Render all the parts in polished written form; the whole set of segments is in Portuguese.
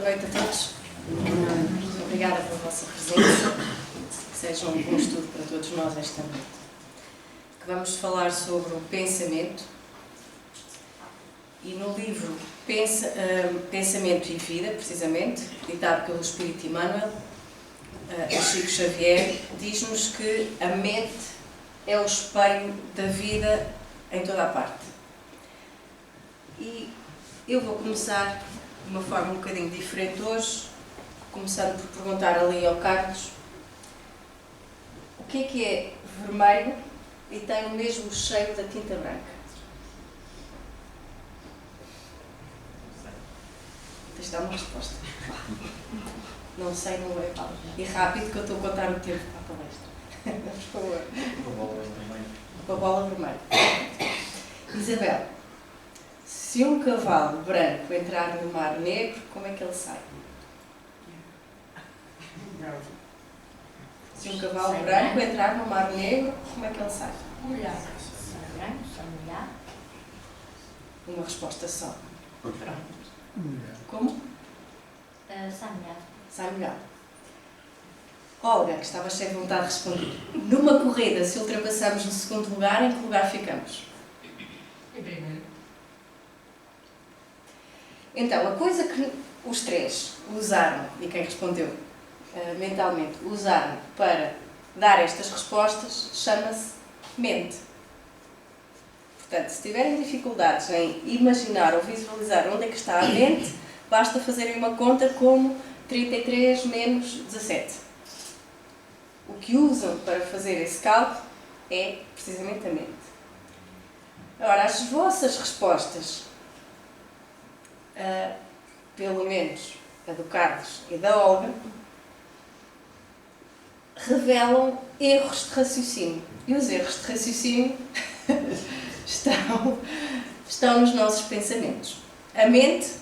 noite a todos. Obrigada pela vossa presença. Que seja um bom estudo para todos nós esta noite. Que vamos falar sobre o pensamento. E no livro Pensamento e Vida, precisamente, ditado pelo Espírito Emmanuel, Chico Xavier, diz-nos que a mente é o espelho da vida em toda a parte. E eu vou começar de uma forma um bocadinho diferente hoje, começando por perguntar ali ao Carlos o que é vermelho e tem o mesmo cheiro da tinta branca. Tens de dar uma resposta. Não sei, não é, Paulo. E rápido, que eu estou a contar o tempo para a palestra. Por favor. Uma bola vermelha. Isabel, se um cavalo branco entrar no mar negro, como é que ele sai? Se um cavalo branco entrar no mar negro, como é que ele sai? Molhado. Branco, só molhado. Uma resposta só. Como? Sai molhado. Sai molhado. Olga, que estava cheia de vontade de responder. Numa corrida, se ultrapassamos no segundo lugar, em que lugar ficamos? Em primeiro. Então, a coisa que os três usaram, e quem respondeu mentalmente, usaram para dar estas respostas, chama-se mente. Portanto, se tiverem dificuldades em imaginar ou visualizar onde é que está a mente, basta fazerem uma conta como 33 menos 17. O que usam para fazer esse cálculo é precisamente a mente. Ora, as vossas respostas, pelo menos a do Carlos e da Olga, revelam erros de raciocínio. E os erros de raciocínio estão nos nossos pensamentos. A mente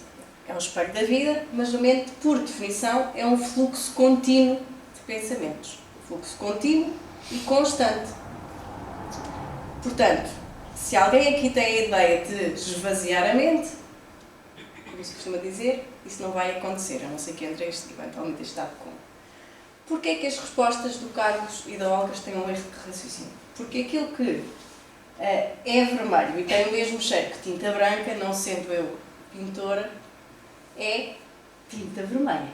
é um espelho da vida, mas a mente, por definição, é um fluxo contínuo de pensamentos. Fluxo contínuo e constante. Portanto, se alguém aqui tem a ideia de esvaziar a mente, como se costuma dizer, isso não vai acontecer, a não ser que entre eventualmente este estado de coma. Porquê é que as respostas do Carlos e da Olga têm um erro de raciocínio? Porque aquilo que é vermelho e tem o mesmo cheiro que tinta branca, não sendo eu pintora, é tinta vermelha.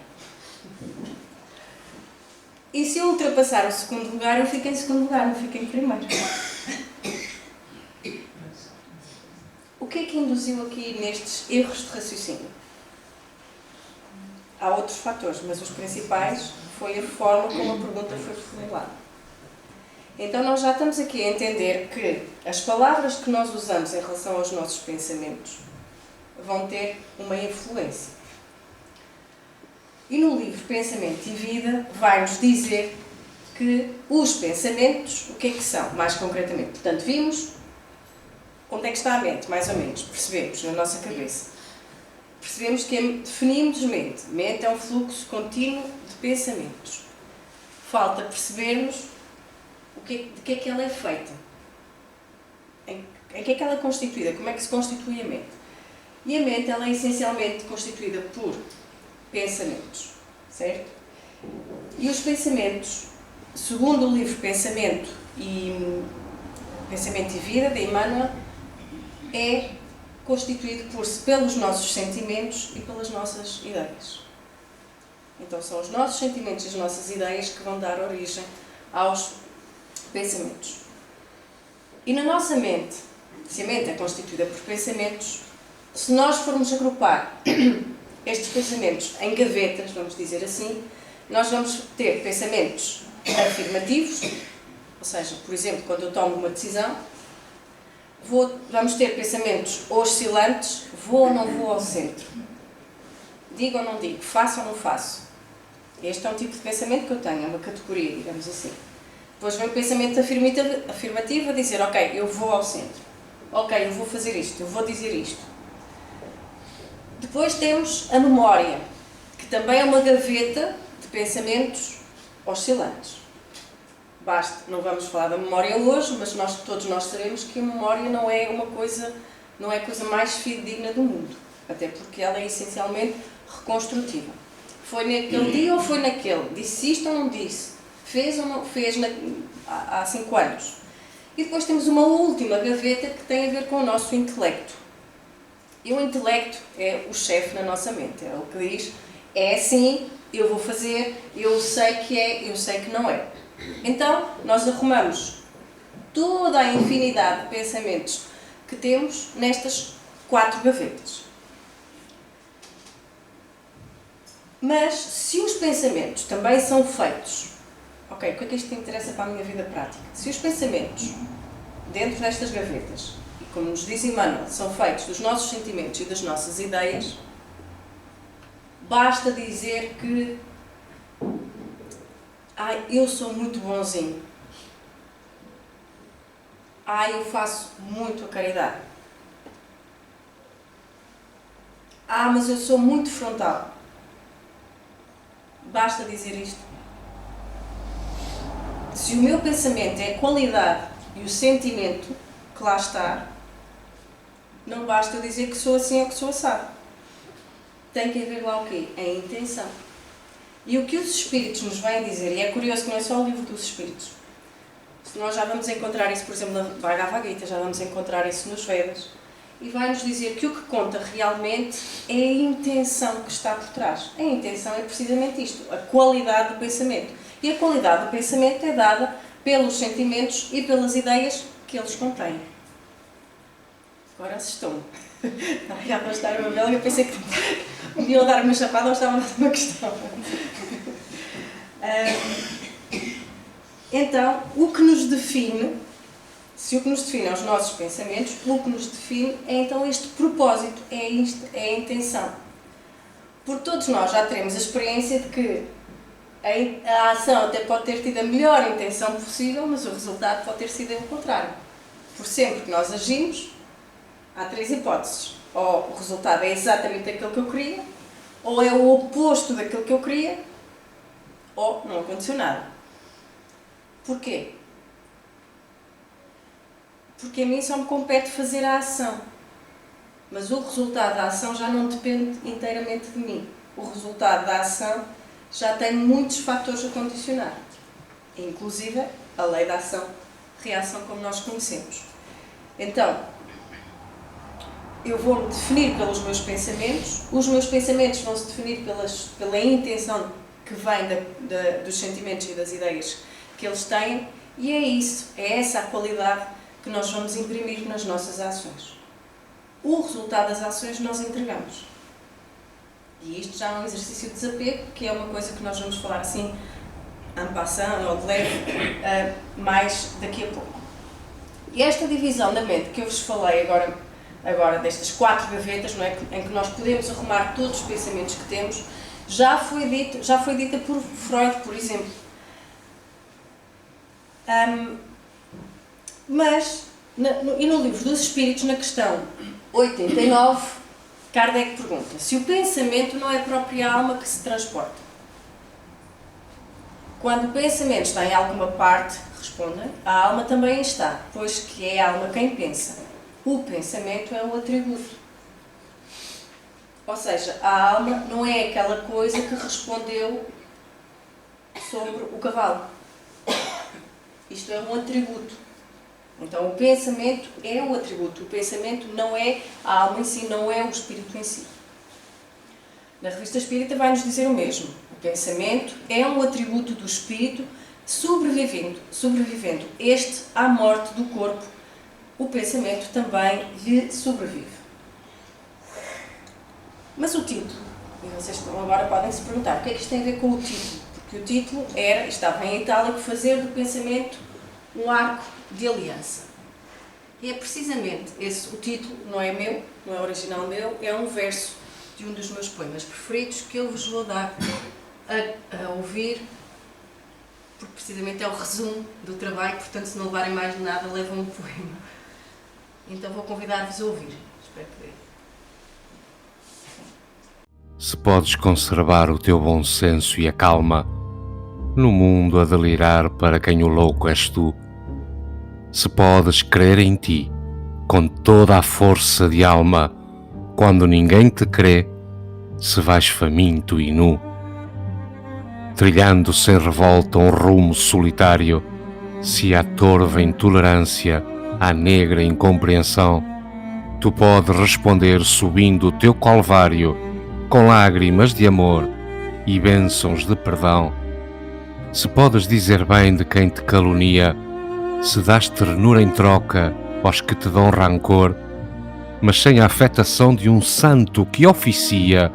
E se eu ultrapassar o segundo lugar, eu fico em segundo lugar, não fico em primeiro. O que é que induziu aqui nestes erros de raciocínio? Há outros fatores, mas os principais foi a forma como a pergunta foi formulada. Então nós já estamos aqui a entender que as palavras que nós usamos em relação aos nossos pensamentos vão ter uma influência. E no livro Pensamento e Vida vai-nos dizer que os pensamentos, o que é que são, mais concretamente? Portanto, vimos onde é que está a mente, mais ou menos, percebemos na nossa cabeça. Percebemos que definimos mente. Mente é um fluxo contínuo de pensamentos. Falta percebermos de que é que ela é feita. Em que é que ela é constituída, como é que se constitui a mente. E a mente ela é essencialmente constituída por pensamentos, certo? E os pensamentos, segundo o livro Pensamento e Vida, de Emmanuel, é constituído pelos nossos sentimentos e pelas nossas ideias. Então são os nossos sentimentos e as nossas ideias que vão dar origem aos pensamentos. E na nossa mente, se a mente é constituída por pensamentos, se nós formos agrupar estes pensamentos em gavetas, vamos dizer assim, nós vamos ter pensamentos afirmativos, ou seja, por exemplo, quando eu tomo uma decisão, vamos ter pensamentos oscilantes, vou ou não vou ao centro, digo ou não digo, faço ou não faço. Este é um tipo de pensamento que eu tenho, é uma categoria, digamos assim. Depois vem o pensamento afirmativo a dizer, ok, eu vou ao centro, ok, eu vou fazer isto, eu vou dizer isto. Depois temos a memória, que também é uma gaveta de pensamentos oscilantes. Basta, não vamos falar da memória hoje, mas todos nós sabemos que a memória não é a coisa mais fidedigna do mundo, até porque ela é essencialmente reconstrutiva. Foi naquele dia ou foi naquele? Disse isto ou não disse? Fez ou não fez há 5 anos? E depois temos uma última gaveta que tem a ver com o nosso intelecto. E o intelecto é o chefe na nossa mente. É o que diz, é assim, eu vou fazer, eu sei que é, eu sei que não é. Então, nós arrumamos toda a infinidade de pensamentos que temos nestas 4 gavetas. Mas, se os pensamentos também são feitos... Ok, o que é que isto interessa para a minha vida prática? Se os pensamentos, dentro destas gavetas, e como nos diz Emmanuel, são feitos dos nossos sentimentos e das nossas ideias, basta dizer que eu sou muito bonzinho. Eu faço muito a caridade. Mas eu sou muito frontal. Basta dizer isto. Se o meu pensamento é a qualidade e o sentimento que lá está, não basta dizer que sou assim ou que sou assado. Tem que haver lá o quê? A intenção. E o que os Espíritos nos vêm dizer, e é curioso que não é só o livro dos Espíritos, nós já vamos encontrar isso, por exemplo, na Bhagavad Gita, já vamos encontrar isso nos Vedas, e vai-nos dizer que o que conta realmente é a intenção que está por trás. A intenção é precisamente isto, a qualidade do pensamento. E a qualidade do pensamento é dada pelos sentimentos e pelas ideias que eles contêm. Agora assustou-me. Já para estar uma belga, eu pensei que me iam dar uma chapada ou estava a dar uma questão. Então, o que nos define, se o que nos define é os nossos pensamentos, o que nos define é então este propósito, é a intenção. Porque todos nós já teremos a experiência de que a ação até pode ter tido a melhor intenção possível, mas o resultado pode ter sido o contrário. Por sempre que nós agimos, há 3 hipóteses. Ou o resultado é exatamente aquilo que eu queria, ou é o oposto daquilo que eu queria, ou não aconteceu nada. Porquê? Porque a mim só me compete fazer a ação. Mas o resultado da ação já não depende inteiramente de mim. O resultado da ação já tem muitos fatores a condicionar. Inclusive a lei da ação-reação como nós conhecemos. Então, eu vou-me definir pelos meus pensamentos, os meus pensamentos vão se definir pela intenção que vem dos sentimentos e das ideias que eles têm, e é isso, é essa a qualidade que nós vamos imprimir nas nossas ações. O resultado das ações nós entregamos. E isto já é um exercício de desapego, que é uma coisa que nós vamos falar assim, en passant ou de leve, mais daqui a pouco. E esta divisão da mente que eu vos falei agora destas 4 gavetas, não é, em que nós podemos arrumar todos os pensamentos que temos, já foi dita por Freud, por exemplo. Mas, e no livro dos Espíritos, na questão 89, Kardec pergunta se o pensamento não é a própria alma que se transporta. Quando o pensamento está em alguma parte, respondem, a alma também está, pois que é a alma quem pensa. O pensamento é um atributo. Ou seja, a alma não é aquela coisa que respondeu sobre o cavalo. Isto é um atributo. Então, o pensamento é um atributo. O pensamento não é a alma em si, não é o espírito em si. Na Revista Espírita vai-nos dizer o mesmo. O pensamento é um atributo do espírito sobrevivendo este à morte do corpo. O pensamento também lhe sobrevive. Mas o título, e vocês agora podem se perguntar, o que é que isto tem a ver com o título? Porque o título estava em itálico, fazer do pensamento um arco de aliança. E é precisamente o título, não é meu, não é original meu, é um verso de um dos meus poemas preferidos que eu vos vou dar a ouvir, porque precisamente é o resumo do trabalho, portanto se não levarem mais de nada, levam um poema. Então vou convidar-vos a ouvir. Espero poder. Se podes conservar o teu bom senso e a calma, no mundo a delirar para quem o louco és tu, se podes crer em ti, com toda a força de alma, quando ninguém te crê, se vais faminto e nu, trilhando sem revolta um rumo solitário. Se há torva intolerância, há negra incompreensão, tu podes responder subindo o teu calvário com lágrimas de amor e bênçãos de perdão. Se podes dizer bem de quem te calunia, se dás ternura em troca aos que te dão rancor, mas sem a afetação de um santo que oficia,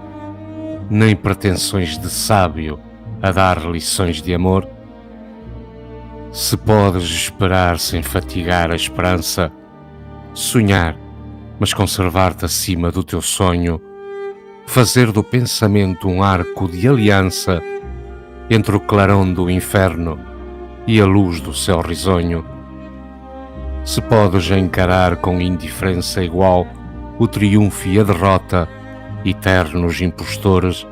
nem pretensões de sábio a dar lições de amor. Se podes esperar sem fatigar a esperança, sonhar, mas conservar-te acima do teu sonho, fazer do pensamento um arco de aliança entre o clarão do inferno e a luz do céu risonho. Se podes encarar com indiferença igual o triunfo e a derrota, eternos impostores,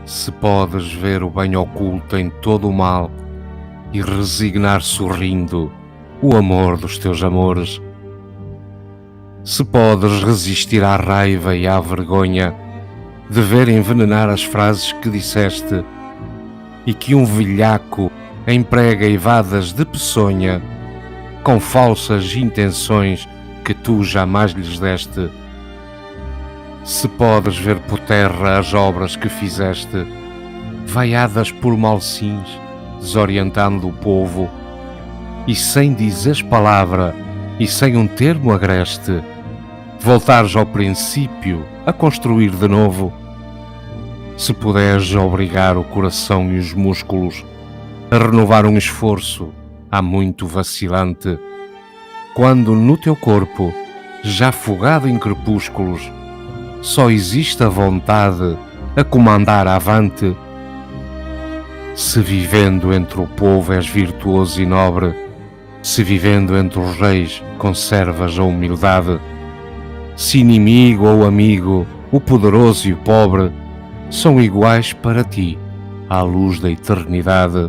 se podes ver o bem oculto em todo o mal e resignar sorrindo o amor dos teus amores, se podes resistir à raiva e à vergonha de ver envenenar as frases que disseste e que um velhaco emprega eivadas de peçonha com falsas intenções que tu jamais lhes deste, se podes ver por terra as obras que fizeste, vaiadas por malsins, desorientando o povo, e sem dizeres palavra e sem um termo agreste, voltares ao princípio a construir de novo, se puderes obrigar o coração e os músculos a renovar um esforço há muito vacilante, quando no teu corpo, já afogado em crepúsculos, só existe a vontade a comandar avante, se vivendo entre o povo és virtuoso e nobre, se vivendo entre os reis conservas a humildade, se inimigo ou amigo, o poderoso e o pobre são iguais para ti à luz da eternidade,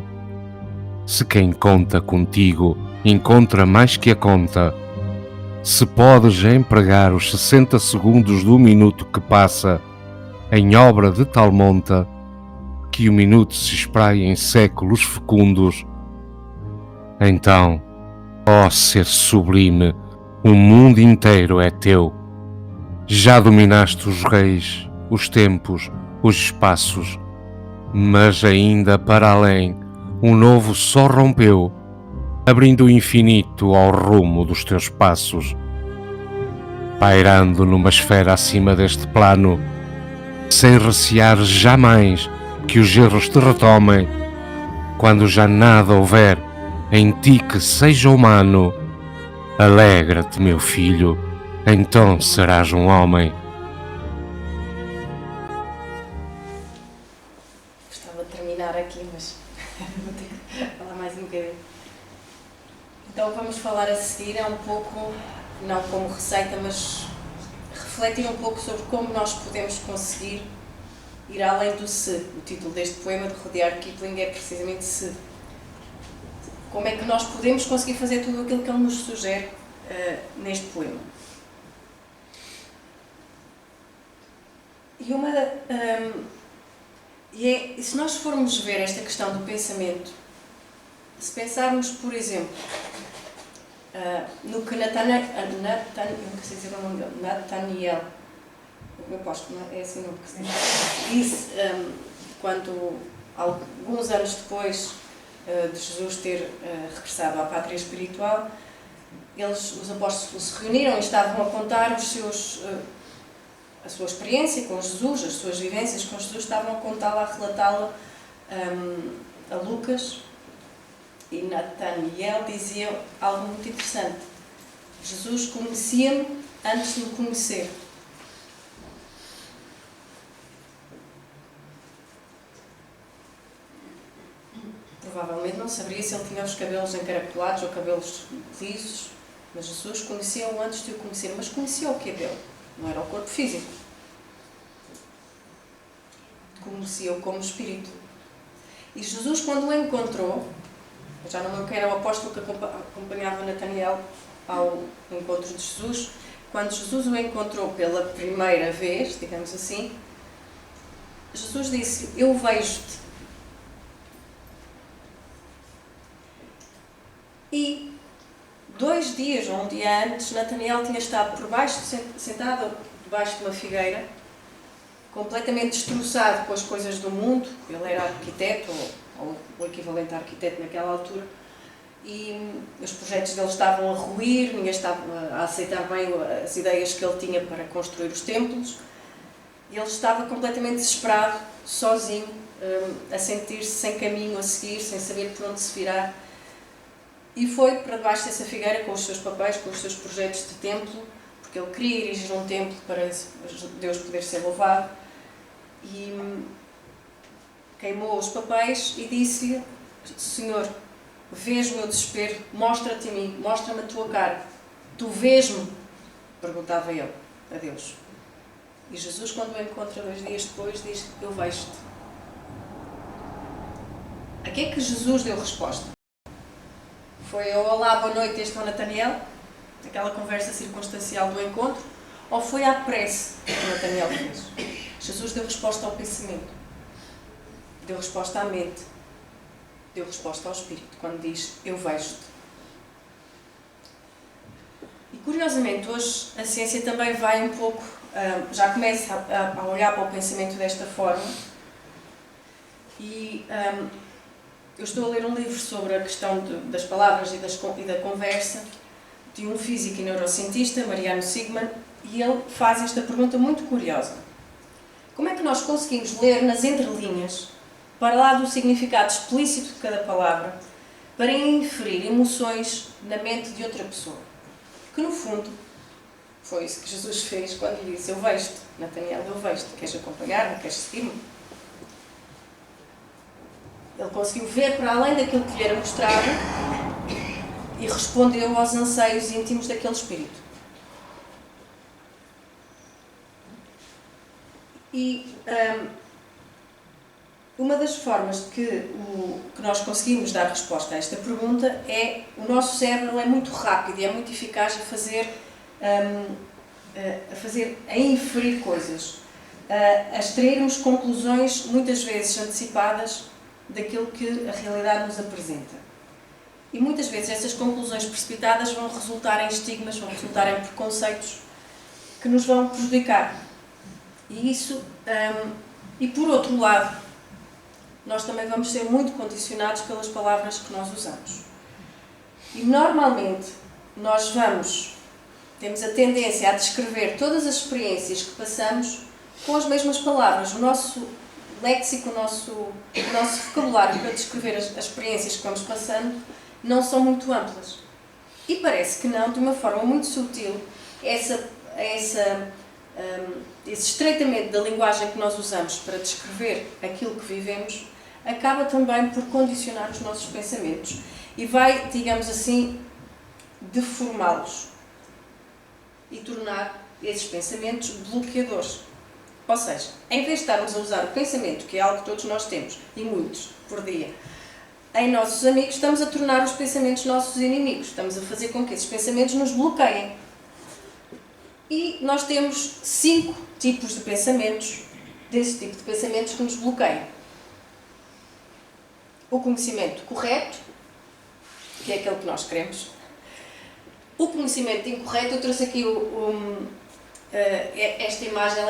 se quem conta contigo encontra mais que a conta, se podes empregar os 60 segundos do minuto que passa em obra de tal monta que o minuto se espraia em séculos fecundos, então, ó ser sublime, o mundo inteiro é teu. Já dominaste os reis, os tempos, os espaços, mas ainda para além, um novo só rompeu, abrindo o infinito ao rumo dos teus passos. Pairando numa esfera acima deste plano, sem recear jamais que os erros te retomem, quando já nada houver em ti que seja humano, alegra-te, meu filho, então serás um homem. Gostava de terminar aqui, mas vou ter que falar mais um bocadinho. Então vamos falar a seguir um pouco, não como receita, mas refletir um pouco sobre como nós podemos conseguir ir além do se. O título deste poema de Rudyard Kipling é precisamente se. Como é que nós podemos conseguir fazer tudo aquilo que ele nos sugere neste poema. E se nós formos ver esta questão do pensamento, se pensarmos, por exemplo, no que Nathaniel, eu aposto, não é assim o nome que se diz, disse, quando, alguns anos depois de Jesus ter regressado à pátria espiritual, os apóstolos se reuniram e estavam a contar a sua experiência com Jesus, as suas vivências com Jesus, estavam a contá-la, a relatá-la a Lucas, e Nathaniel dizia algo muito interessante: Jesus conhecia-me antes de me conhecer. Provavelmente não saberia se ele tinha os cabelos encaracolados ou cabelos lisos, mas Jesus conhecia-o antes de o conhecer. Mas conhecia o que é dele? Não era o corpo físico. Conhecia-o como espírito. E Jesus, quando o encontrou, já não me lembro quem era o apóstolo que acompanhava Nathaniel ao encontro de Jesus, quando Jesus o encontrou pela primeira vez, digamos assim, Jesus disse: eu vejo-te. 2 dias ou um dia antes, Natanael tinha estado sentado debaixo de uma figueira, completamente destroçado com as coisas do mundo. Ele era arquiteto, ou o equivalente a arquiteto naquela altura, e os projetos dele estavam a ruir, ninguém estava a aceitar bem as ideias que ele tinha para construir os templos. Ele estava completamente desesperado, sozinho, a sentir-se sem caminho a seguir, sem saber por onde se virar. E foi para debaixo dessa figueira com os seus papéis, com os seus projetos de templo, porque ele queria erigir um templo para Deus poder ser louvado. E queimou os papéis e disse-lhe: Senhor, vês o meu desespero, mostra-te a mim, mostra-me a tua cara. Tu vês-me? Perguntava ele a Deus. E Jesus, quando o encontra 2 dias depois, diz: eu vejo-te. A que é que Jesus deu resposta? Foi ao olá, boa noite, este é o Natanael, aquela conversa circunstancial do encontro, ou foi à prece que o Natanael fez? Jesus deu resposta ao pensamento, deu resposta à mente, deu resposta ao espírito, quando diz: eu vejo-te. E curiosamente, hoje a ciência também vai um pouco, já começa a olhar para o pensamento desta forma, e eu estou a ler um livro sobre a questão das palavras e da conversa, de um físico e neurocientista, Mariano Sigman, e ele faz esta pergunta muito curiosa. Como é que nós conseguimos ler nas entrelinhas, para lá do significado explícito de cada palavra, para inferir emoções na mente de outra pessoa? Que no fundo, foi isso que Jesus fez quando lhe disse: eu vejo-te, Natanael, eu vejo-te, queres acompanhar-me, queres seguir-me? Ele conseguiu ver para além daquilo que lhe era mostrado e respondeu aos anseios íntimos daquele espírito. E uma das formas que nós conseguimos dar resposta a esta pergunta é: o nosso cérebro é muito rápido e é muito eficaz a inferir coisas, a extrairmos conclusões muitas vezes antecipadas daquilo que a realidade nos apresenta. E muitas vezes essas conclusões precipitadas vão resultar em estigmas, vão resultar em preconceitos que nos vão prejudicar. E isso, e por outro lado, nós também vamos ser muito condicionados pelas palavras que nós usamos. E normalmente nós temos a tendência a descrever todas as experiências que passamos com as mesmas palavras. O nosso léxico, o nosso vocabulário para descrever as experiências que vamos passando não são muito amplas. E parece que não, de uma forma muito sutil, esse estreitamento da linguagem que nós usamos para descrever aquilo que vivemos acaba também por condicionar os nossos pensamentos e vai, digamos assim, deformá-los e tornar esses pensamentos bloqueadores. Ou seja, em vez de estarmos a usar o pensamento, que é algo que todos nós temos, e muitos, por dia, em nossos amigos, estamos a tornar os pensamentos nossos inimigos. Estamos a fazer com que esses pensamentos nos bloqueiem. E nós temos 5 tipos de pensamentos, desse tipo de pensamentos que nos bloqueiam. O conhecimento correto, que é aquele que nós queremos. O conhecimento incorreto, eu trouxe aqui esta imagem,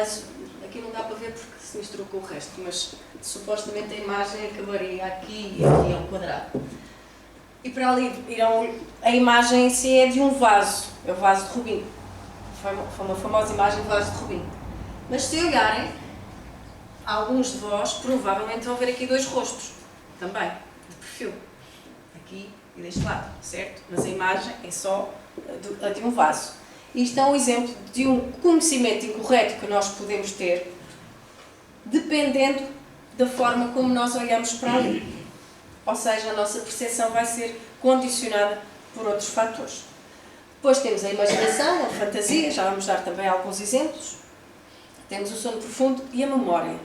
aqui não dá para ver porque se misturou com o resto, mas supostamente a imagem acabaria aqui e aqui é um quadrado. E para ali a imagem em si é de um vaso, é o vaso de Rubinho. Foi uma famosa imagem do vaso de Rubinho. Mas se olharem, alguns de vós provavelmente vão ver aqui 2 rostos, também, de perfil. Aqui e deste lado, certo? Mas a imagem é só a de um vaso. Isto é um exemplo de um conhecimento incorreto que nós podemos ter, dependendo da forma como nós olhamos para ali. Ou seja, a nossa percepção vai ser condicionada por outros fatores. Depois temos a imaginação, a fantasia, já vamos dar também alguns exemplos. Temos o sono profundo e a memória.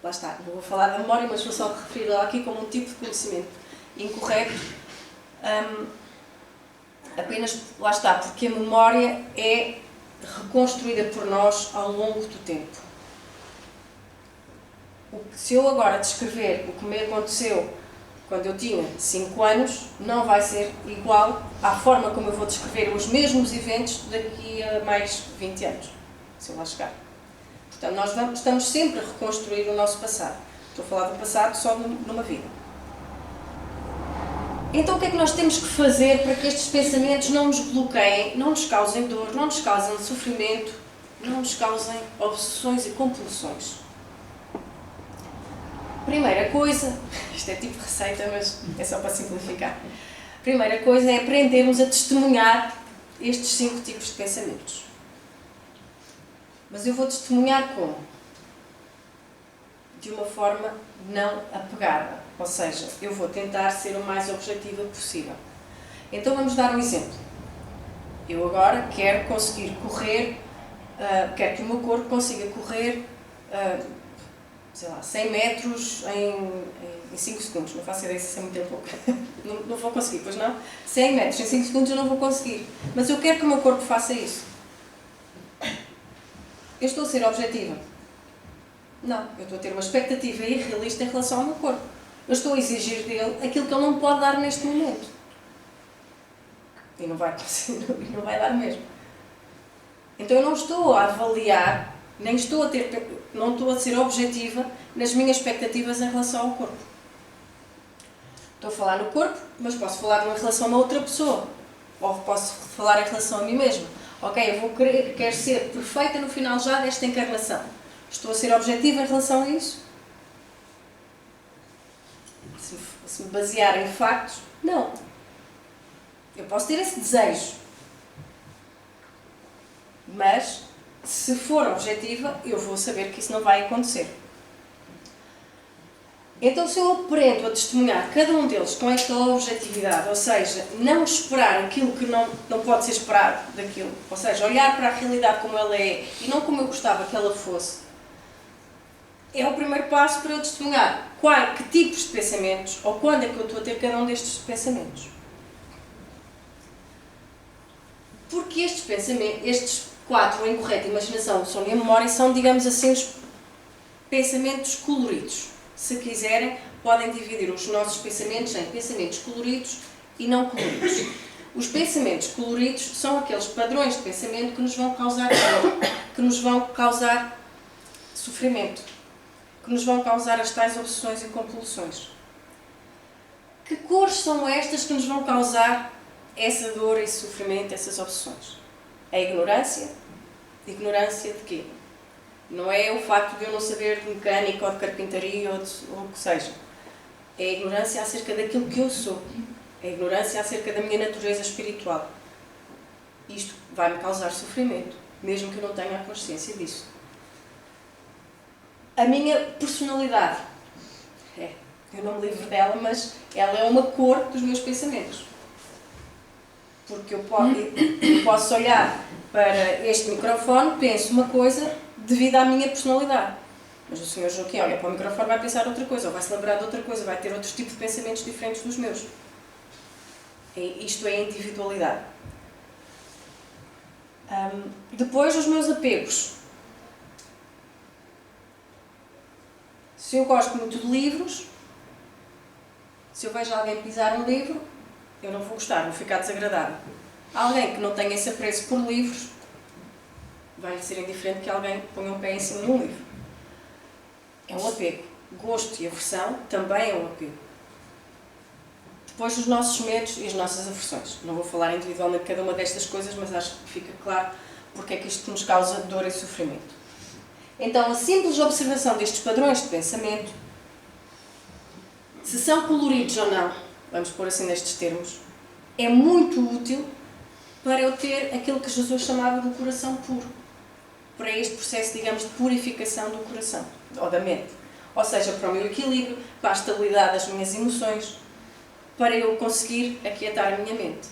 Lá está, não vou falar da memória, mas vou só referir aqui como um tipo de conhecimento incorreto. Apenas, lá está, porque a memória é reconstruída por nós ao longo do tempo. Se eu agora descrever o que me aconteceu quando eu tinha 5 anos, não vai ser igual à forma como eu vou descrever os mesmos eventos daqui a mais 20 anos, se eu lá chegar. Portanto, nós estamos sempre a reconstruir o nosso passado. Estou a falar do passado só numa vida. Então, o que é que nós temos que fazer para que estes pensamentos não nos bloqueiem, não nos causem dor, não nos causem sofrimento, não nos causem obsessões e compulsões? Primeira coisa, isto é tipo receita, mas é só para simplificar. Primeira coisa é aprendermos a testemunhar estes 5 tipos de pensamentos. Mas eu vou testemunhar como? De uma forma não apegada. Ou seja, eu vou tentar ser o mais objetiva possível. Então vamos dar um exemplo. Eu agora quero conseguir correr, quero que o meu corpo consiga correr, sei lá, 100 metros em 5 segundos. Não faço ideia se isso é muito tempo ou pouco. Não vou conseguir, pois não? 100 metros em 5 segundos eu não vou conseguir. Mas eu quero que o meu corpo faça isso. Eu estou a ser objetiva? Não. Eu estou a ter uma expectativa irrealista em relação ao meu corpo. Eu estou a exigir dele aquilo que ele não pode dar neste momento. E não vai conseguir, não vai dar mesmo. Então eu não estou a avaliar, nem estou a ter, não estou a ser objetiva nas minhas expectativas em relação ao corpo. Estou a falar no corpo, mas posso falar em relação a uma outra pessoa. Ou posso falar em relação a mim mesma. Ok, eu quero ser perfeita no final já desta encarnação. Estou a ser objetiva em relação a isso? Se me basear em factos, não. Eu posso ter esse desejo. Mas, se for objetiva, eu vou saber que isso não vai acontecer. Então, se eu aprendo a testemunhar cada um deles com esta objetividade, ou seja, não esperar aquilo que não pode ser esperado daquilo, ou seja, olhar para a realidade como ela é e não como eu gostava que ela fosse, é o primeiro passo para eu testemunhar que tipos de pensamentos ou quando é que eu estou a ter cada um destes pensamentos. Porque estes pensamentos, estes 4, a incorreta imaginação, o sono e a memória, são, digamos assim, os pensamentos coloridos. Se quiserem, podem dividir os nossos pensamentos em pensamentos coloridos e não coloridos. Os pensamentos coloridos são aqueles padrões de pensamento que nos vão causar dor, que nos vão causar sofrimento, que nos vão causar as tais obsessões e compulsões. Que cores são estas que nos vão causar essa dor, esse sofrimento, essas obsessões? A ignorância. Ignorância de quê? Não é o facto de eu não saber de mecânica ou de carpintaria ou o que seja. É a ignorância acerca daquilo que eu sou. É a ignorância acerca da minha natureza espiritual. Isto vai-me causar sofrimento, mesmo que eu não tenha a consciência disso. A minha personalidade. Eu não me livro dela, mas ela é uma cor dos meus pensamentos. Porque eu posso olhar para este microfone, penso uma coisa devido à minha personalidade. Mas o Sr. Joaquim olha para o microfone e vai pensar outra coisa, ou vai se lembrar de outra coisa, vai ter outros tipos de pensamentos diferentes dos meus. Isto é individualidade. Depois, os meus apegos. Se eu gosto muito de livros, se eu vejo alguém pisar um livro, eu não vou gostar, vou ficar desagradável. Alguém que não tenha esse apreço por livros, vai ser indiferente que alguém ponha um pé em cima de um livro. É um apego. Gosto e aversão também é um apego. Depois, os nossos medos e as nossas aversões. Não vou falar individualmente de cada uma destas coisas, mas acho que fica claro porque é que isto nos causa dor e sofrimento. Então, a simples observação destes padrões de pensamento, se são coloridos ou não, vamos pôr assim nestes termos, é muito útil para eu ter aquilo que Jesus chamava de coração puro. Para este processo, digamos, de purificação do coração, ou da mente. Ou seja, para o meu equilíbrio, para a estabilidade das minhas emoções, para eu conseguir aquietar a minha mente.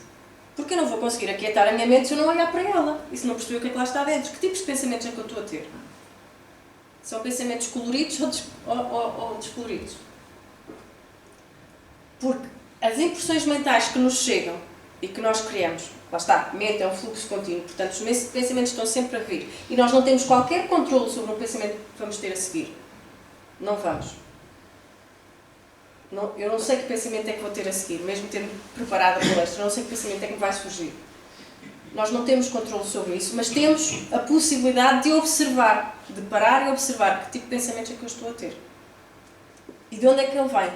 Porque eu não vou conseguir aquietar a minha mente se eu não olhar para ela e se não perceber o que é que lá está dentro. Que tipos de pensamentos é que eu estou a ter? São pensamentos coloridos ou descoloridos? Porque as impressões mentais que nos chegam e que nós criamos, lá está, mente é um fluxo contínuo, portanto os pensamentos estão sempre a vir e nós não temos qualquer controle sobre o pensamento que vamos ter a seguir. Não vamos. Eu não sei que pensamento é que vou ter a seguir, mesmo tendo preparado a palestra, eu não sei que pensamento é que me vai surgir. Nós não temos controle sobre isso, mas temos a possibilidade de observar, de parar e observar que tipo de pensamentos é que eu estou a ter. E de onde é que ele vem?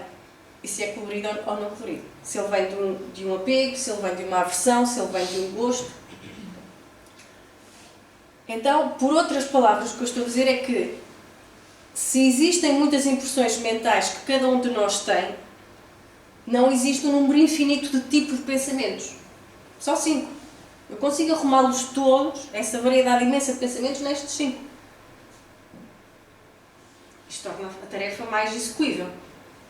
E se é colorido ou não colorido. Se ele vem de um apego, se ele vem de uma aversão, se ele vem de um gosto. Então, por outras palavras, o que eu estou a dizer é que se existem muitas impressões mentais que cada um de nós tem, não existe um número infinito de tipos de pensamentos. Só 5. Eu consigo arrumá-los todos, essa variedade imensa de pensamentos, nestes 5. Isto torna a tarefa mais execuível.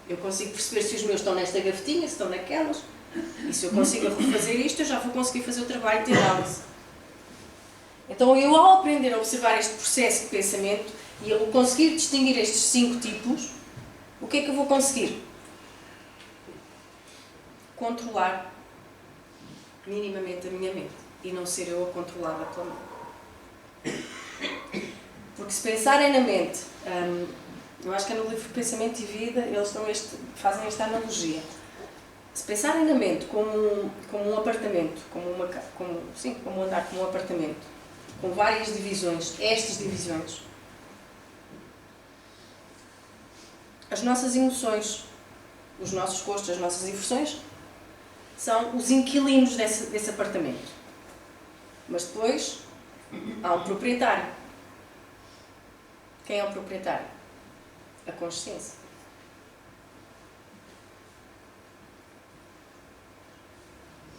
Eu consigo perceber se os meus estão nesta gavetinha, se estão naquelas. E se eu consigo refazer isto, eu já vou conseguir fazer o trabalho de análise. Então, eu ao aprender a observar este processo de pensamento e ao conseguir distinguir estes 5 tipos, o que é que eu vou conseguir? Controlar minimamente a minha mente e não ser eu a controlada pela mente. Porque se pensarem na mente, eu acho que é no livro Pensamento e Vida, eles fazem esta analogia. Se pensarem na mente como um apartamento, como andar como um apartamento, com várias divisões, estas divisões, as nossas emoções, os nossos gostos, as nossas aversões, são os inquilinos desse apartamento. Mas depois há um proprietário. Quem é o proprietário? A consciência.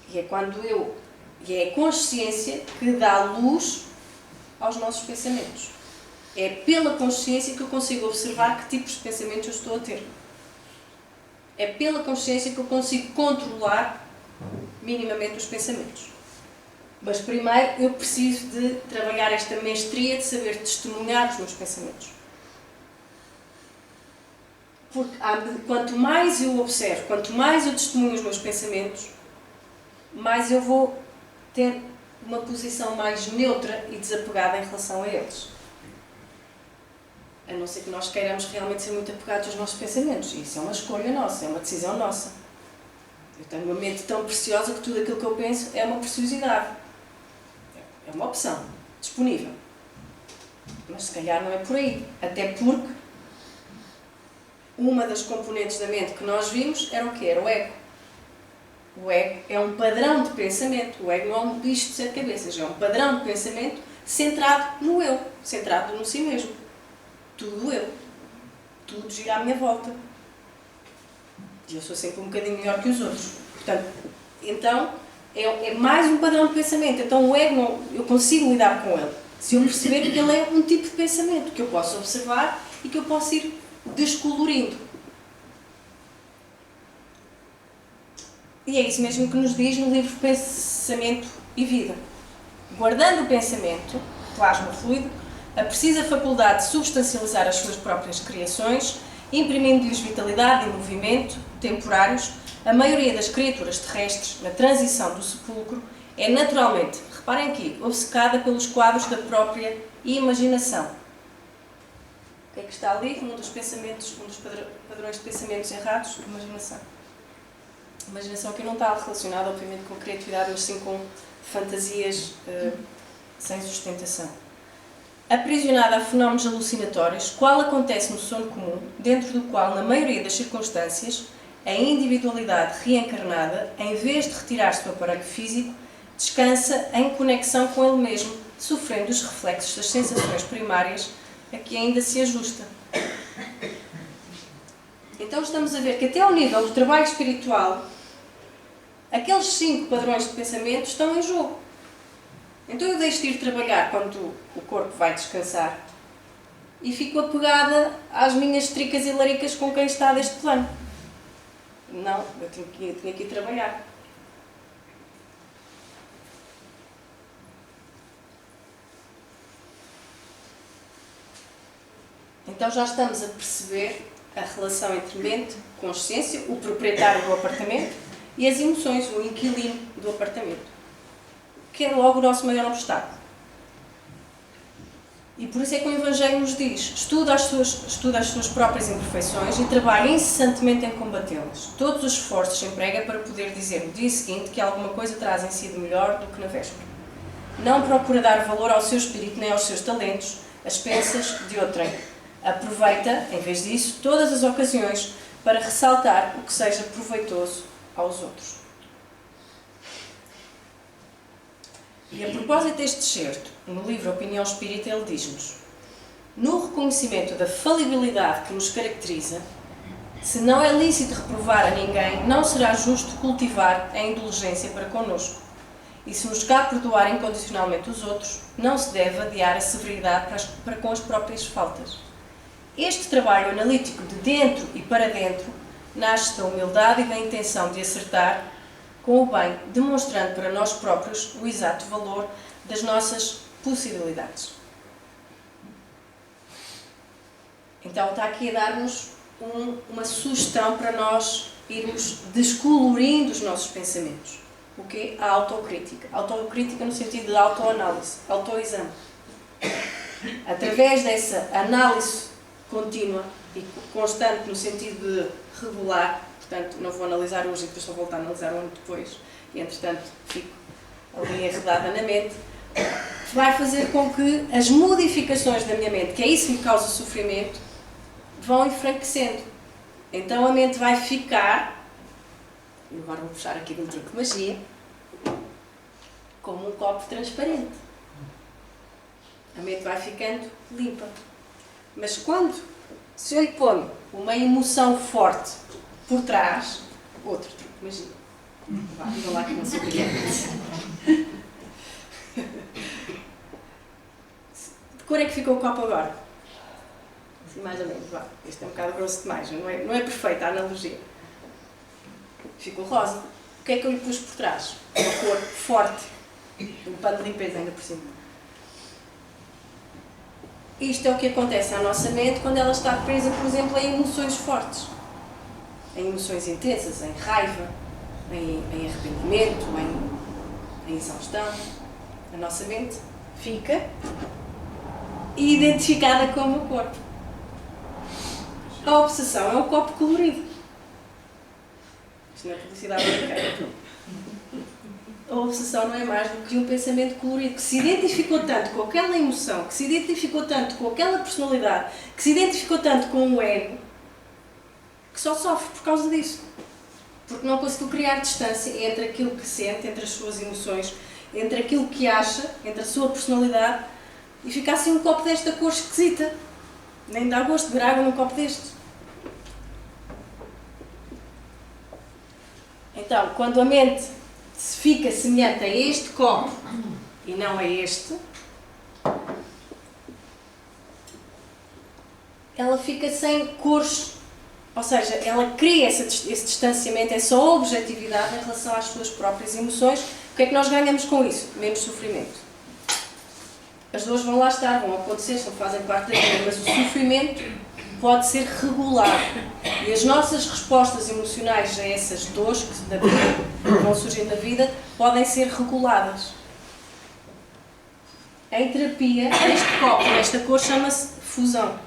E é a consciência que dá luz aos nossos pensamentos. É pela consciência que eu consigo observar que tipos de pensamentos eu estou a ter. É pela consciência que eu consigo controlar minimamente os pensamentos. Mas primeiro eu preciso de trabalhar esta mestria de saber testemunhar os meus pensamentos. Porque quanto mais eu observo, quanto mais eu testemunho os meus pensamentos, mais eu vou ter uma posição mais neutra e desapegada em relação a eles. A não ser que nós queiramos realmente ser muito apegados aos nossos pensamentos. Isso é uma escolha nossa, é uma decisão nossa. Eu tenho uma mente tão preciosa que tudo aquilo que eu penso é uma preciosidade. É uma opção disponível. Mas se calhar não é por aí. Até porque uma das componentes da mente que nós vimos era o quê? Era o ego. O ego é um padrão de pensamento. O ego não é um bicho de 7 cabeças. É um padrão de pensamento centrado no eu. Centrado no si mesmo. Tudo eu. Tudo gira à minha volta. E eu sou sempre um bocadinho melhor que os outros. Portanto, então, é mais um padrão de pensamento. Então, o ego, eu consigo lidar com ele. Se eu perceber que ele é um tipo de pensamento que eu posso observar e que eu posso ir descolorindo. E é isso mesmo que nos diz no livro Pensamento e Vida. Guardando o pensamento, plasma fluido, a precisa faculdade de substancializar as suas próprias criações, imprimindo-lhes vitalidade e movimento temporários, a maioria das criaturas terrestres, na transição do sepulcro, é naturalmente, reparem aqui, obcecada pelos quadros da própria imaginação. O que é que está ali? Um dos padrões de pensamentos errados, imaginação. A imaginação aqui não está relacionada, obviamente, com a criatividade, mas sim com fantasias sem sustentação. Aprisionada a fenómenos alucinatórios, qual acontece no sono comum, dentro do qual, na maioria das circunstâncias, a individualidade reencarnada, em vez de retirar-se do aparelho físico, descansa em conexão com ele mesmo, sofrendo os reflexos das sensações primárias a que ainda se ajusta. Então estamos a ver que até ao nível do trabalho espiritual, aqueles 5 padrões de pensamento estão em jogo. Então eu deixo de ir trabalhar quando o corpo vai descansar e fico apegada às minhas tricas e laricas com quem está deste plano. Não, eu tinha que ir trabalhar. Então já estamos a perceber a relação entre mente, consciência, o proprietário do apartamento e as emoções, o inquilino do apartamento, que é logo o nosso maior obstáculo. E por isso é que o Evangelho nos diz: estuda as suas próprias imperfeições e trabalha incessantemente em combatê-las. Todos os esforços emprega para poder dizer no dia seguinte que alguma coisa terás em si de melhor do que na véspera. Não procura dar valor ao seu espírito nem aos seus talentos, às pensas de outrem. Aproveita, em vez disso, todas as ocasiões para ressaltar o que seja proveitoso aos outros. E a propósito deste certo, no livro Opinião Espírita, ele diz-nos: no reconhecimento da falibilidade que nos caracteriza, se não é lícito reprovar a ninguém, não será justo cultivar a indulgência para connosco. E se nos cabe perdoar incondicionalmente os outros, não se deve adiar a severidade para com as próprias faltas. Este trabalho analítico de dentro e para dentro nasce da humildade e da intenção de acertar com o bem, demonstrando para nós próprios o exato valor das nossas possibilidades. Então está aqui a dar-nos uma sugestão para nós irmos descolorindo os nossos pensamentos. O quê? A autocrítica. Autocrítica no sentido de autoanálise, autoexame. Através dessa análise contínua e constante no sentido de regular, portanto, não vou analisar hoje e depois só voltar a analisar um ano depois, e entretanto fico ali enredada na mente, vai fazer com que as modificações da minha mente, que é isso que me causa sofrimento, vão enfraquecendo. Então a mente vai ficar, e agora vou puxar aqui de um truque de magia, como um copo transparente. A mente vai ficando limpa. Mas se eu lhe ponho uma emoção forte por trás, outro truque de magia. Vá, digam lá que não sei o que é. De cor é que ficou o copo agora? Assim, mais ou menos, vá. Este é um bocado grosso demais, não é perfeita a analogia. Ficou rosa. O que é que eu lhe pus por trás? Uma cor forte. Um pano de limpeza ainda por cima. Isto é o que acontece à nossa mente quando ela está presa, por exemplo, em emoções fortes. Em emoções intensas, em raiva, em arrependimento, em exaustão. A nossa mente fica identificada com o meu corpo. A obsessão é um copo colorido. Isto não é publicidade americana. A obsessão não é mais do que um pensamento colorido que se identificou tanto com aquela emoção, que se identificou tanto com aquela personalidade, que se identificou tanto com o ego, que só sofre por causa disso. Porque não conseguiu criar distância entre aquilo que sente, entre as suas emoções, entre aquilo que acha, entre a sua personalidade, e fica assim um copo desta cor esquisita. Nem dá gosto de beber água num copo destes. Então, quando a mente fica semelhante a este copo e não a este, ela fica sem cores, ou seja, ela cria esse distanciamento, essa objetividade em relação às suas próprias emoções. O que é que nós ganhamos com isso? Menos sofrimento. As dores vão lá estar, vão acontecer, só fazem parte da vida, mas o sofrimento pode ser regular. E as nossas respostas emocionais a essas dores que vão surgir na vida podem ser reguladas. Em terapia, este copo, esta cor, chama-se fusão.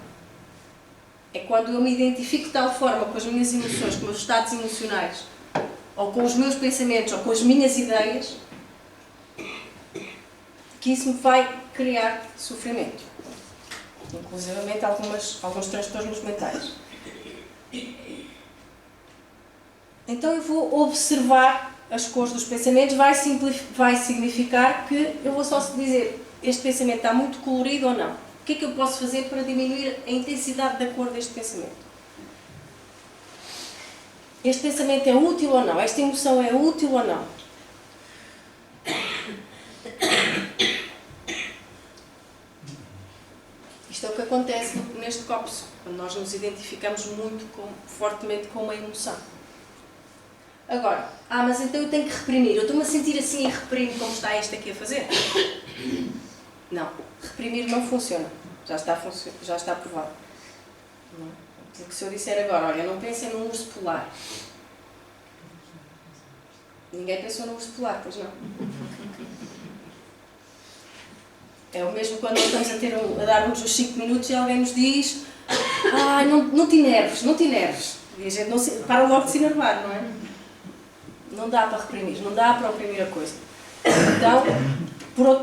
É quando eu me identifico de tal forma com as minhas emoções, com os meus estados emocionais, ou com os meus pensamentos, ou com as minhas ideias, que isso me vai criar sofrimento. Inclusivamente alguns transtornos mentais. Então eu vou observar as cores dos pensamentos, vai significar que eu vou só dizer este pensamento está muito colorido ou não. O que é que eu posso fazer para diminuir a intensidade da cor deste pensamento? Este pensamento é útil ou não? Esta emoção é útil ou não? Isto é o que acontece neste copo, quando nós nos identificamos fortemente com uma emoção. Agora, mas então eu tenho que reprimir. Eu estou-me a sentir assim e reprimo como está este aqui a fazer? Não. Reprimir não funciona. Já está provado. Não. Porque se eu disser agora, olha, não pensem num urso polar. Ninguém pensou num urso polar, pois não? É o mesmo quando nós estamos a dar-nos os 5 minutos e alguém nos diz não te enerves, não te enerves. E a gente para logo de se enervar, não é? Não dá para reprimir, não dá para oprimir a coisa. Então,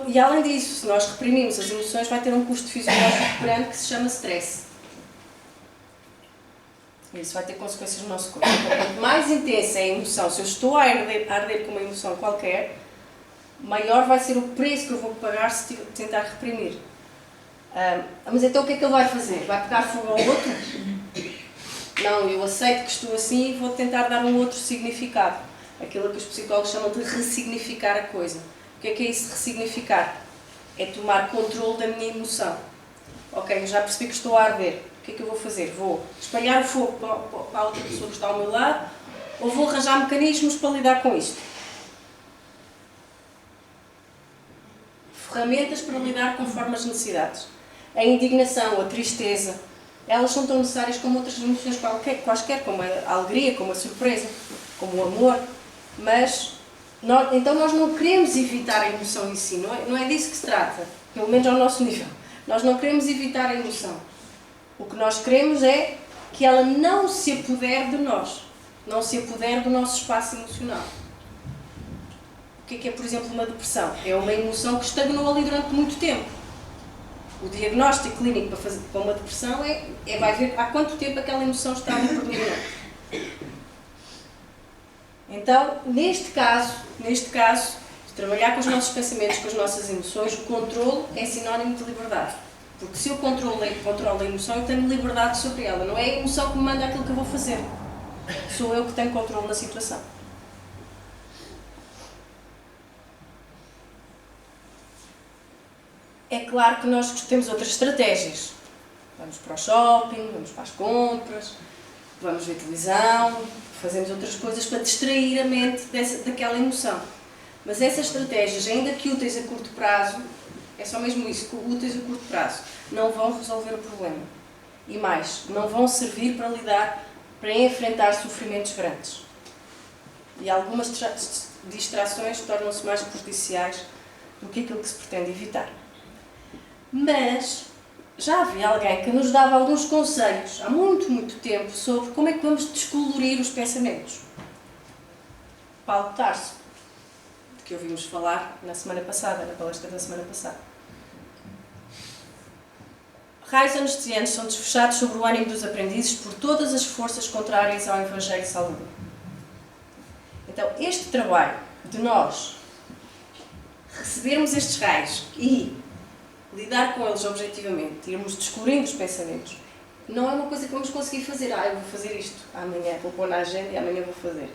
e além disso, se nós reprimirmos as emoções, vai ter um custo fisiológico grande que se chama stress. E isso vai ter consequências no nosso corpo. Então, quanto mais intensa é a emoção, se eu estou a arder com uma emoção qualquer, maior vai ser o preço que eu vou pagar se tentar reprimir. Mas então o que é que ele vai fazer? Vai pegar fogo ao outro? Não, eu aceito que estou assim e vou tentar dar um outro significado. Aquilo que os psicólogos chamam de ressignificar a coisa. O que é isso de ressignificar? É tomar controle da minha emoção. Ok, eu já percebi que estou a arder. O que é que eu vou fazer? Vou espalhar o fogo para a outra pessoa que está ao meu lado ou vou arranjar mecanismos para lidar com isto? Ferramentas para lidar conforme as necessidades. A indignação, a tristeza, elas são tão necessárias como outras emoções quaisquer, como a alegria, como a surpresa, como o amor, mas então nós não queremos evitar a emoção em si, não é disso que se trata, pelo menos ao nosso nível. Nós não queremos evitar a emoção. O que nós queremos é que ela não se apodere de nós, não se apodere do nosso espaço emocional. O que é, por exemplo, uma depressão? É uma emoção que estagnou ali durante muito tempo. O diagnóstico clínico para uma depressão vai ver há quanto tempo aquela emoção está ali predominante. Então, neste caso, de trabalhar com os nossos pensamentos, com as nossas emoções, o controle é sinónimo de liberdade. Porque se eu controlo a emoção, eu tenho liberdade sobre ela. Não é a emoção que me manda aquilo que eu vou fazer. Sou eu que tenho controle na situação. É claro que nós temos outras estratégias. Vamos para o shopping, vamos para as compras, vamos ver televisão, fazemos outras coisas para distrair a mente daquela emoção. Mas essas estratégias, ainda que úteis a curto prazo, é só mesmo isso, úteis a curto prazo, não vão resolver o problema. E mais, não vão servir para enfrentar sofrimentos grandes. E algumas distrações tornam-se mais prejudiciais do que aquilo que se pretende evitar. Mas já havia alguém que nos dava alguns conselhos, há muito, muito tempo, sobre como é que vamos descolorir os pensamentos. Paulo Tarso, de que ouvimos falar na palestra da semana passada. Raios anestesiantes são desfechados sobre o ânimo dos aprendizes por todas as forças contrárias ao Evangelho Salvador. Então, este trabalho de nós recebermos estes raios e lidar com eles objetivamente, irmos descobrindo os pensamentos, não é uma coisa que vamos conseguir fazer. Eu vou fazer isto amanhã, vou pôr na agenda e amanhã vou fazer.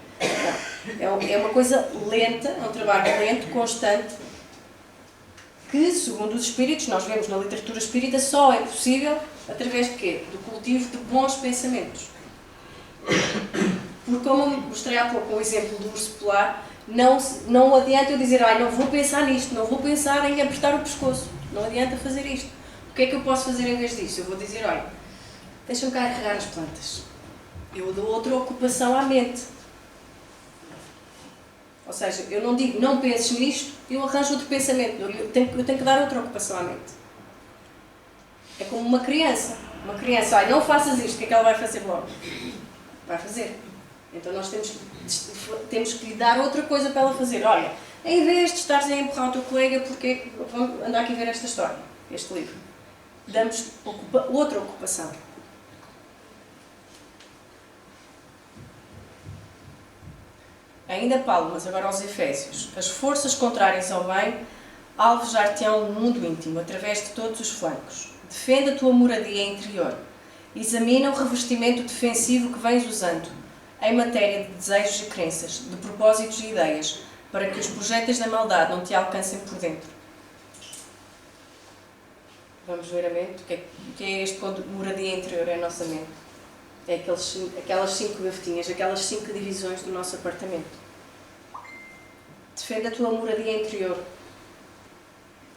Não. É uma coisa lenta, é um trabalho lento, constante, que, segundo os espíritos, nós vemos na literatura espírita, só é possível através de quê? Do cultivo de bons pensamentos. Porque, como eu mostrei há pouco o exemplo do urso polar, não adianta eu dizer, não vou pensar nisto, não vou pensar em apertar o pescoço. Não adianta fazer isto. O que é que eu posso fazer em vez disso? Eu vou dizer, deixa-me carregar as plantas. Eu dou outra ocupação à mente. Ou seja, eu não digo, não penses nisto, eu arranjo outro pensamento. Eu tenho que dar outra ocupação à mente. É como uma criança. Uma criança, não faças isto, o que é que ela vai fazer logo? Vai fazer. Então nós temos que lhe dar outra coisa para ela fazer. Olha, em vez de estares a empurrar o teu colega, porque vamos andar aqui a ver esta história, este livro. Damos outra ocupação. Ainda Paulo, mas agora aos Efésios. As forças contrárias ao bem alvejar-te-ão no mundo íntimo, através de todos os flancos. Defende a tua moradia interior. Examina o revestimento defensivo que vens usando, em matéria de desejos e crenças, de propósitos e ideias, para que os projéteis da maldade não te alcancem por dentro. Vamos ver a mente. O que é este ponto de moradia interior? É a nossa mente. É aquelas 5 gavetinhas, aquelas 5 divisões do nosso apartamento. Defende a tua moradia interior.